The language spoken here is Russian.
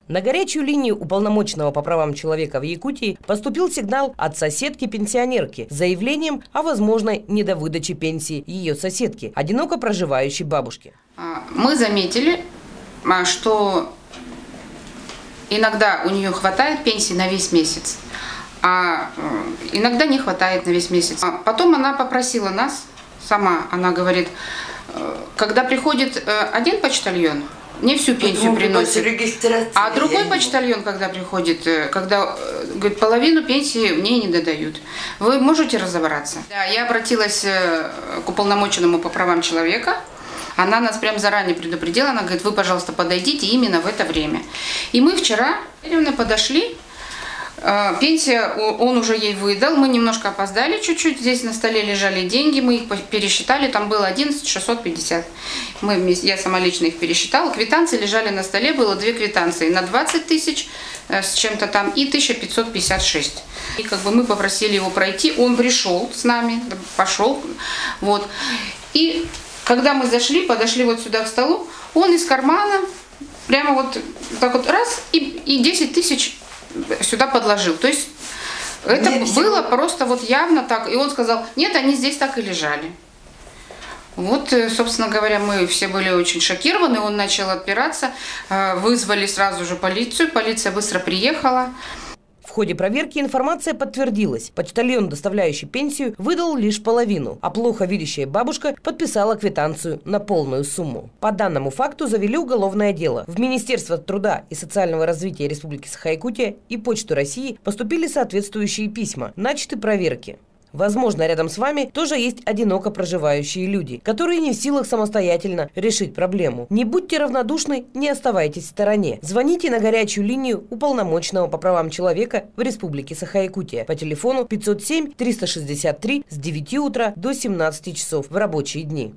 На горячую линию уполномоченного по правам человека в Якутии поступил сигнал от соседки-пенсионерки с заявлением о возможной недовыдаче пенсии ее соседки, одиноко проживающей бабушки. Мы заметили, что иногда у нее хватает пенсии на весь месяц, а иногда не хватает на весь месяц. Потом она попросила нас, сама она говорит, когда приходит один почтальон, не всю пенсию приносит, а другой почтальон, когда приходит, когда говорит, половину пенсии мне не додают. Вы можете разобраться? Да, я обратилась к уполномоченному по правам человека. Она нас прям заранее предупредила. Она говорит, вы, пожалуйста, подойдите именно в это время. И мы вчера подошли. Пенсия он уже ей выдал, мы немножко опоздали чуть-чуть, здесь на столе лежали деньги, мы их пересчитали, там было 11 650. Я сама лично их пересчитала, квитанции лежали на столе, было 2 квитанции на 20 тысяч с чем-то там и 1556. И как бы мы попросили его пройти, он пришел с нами, пошел, вот. И когда мы подошли вот сюда к столу, он из кармана прямо вот так вот раз и 10 тысяч сюда подложил. То есть это было просто вот явно так. И он сказал, нет, они здесь так и лежали. Вот, собственно говоря, мы все были очень шокированы. Он начал отпираться. Вызвали сразу же полицию. Полиция быстро приехала. В ходе проверки информация подтвердилась. Почтальон, доставляющий пенсию, выдал лишь половину, а плохо видящая бабушка подписала квитанцию на полную сумму. По данному факту завели уголовное дело. В Министерство труда и социального развития Республики Саха-Якутия и Почту России поступили соответствующие письма. Начаты проверки. Возможно, рядом с вами тоже есть одиноко проживающие люди, которые не в силах самостоятельно решить проблему. Не будьте равнодушны, не оставайтесь в стороне. Звоните на горячую линию уполномоченного по правам человека в Республике Саха-Якутия по телефону 507 363 с 9 утра до 17 часов в рабочие дни.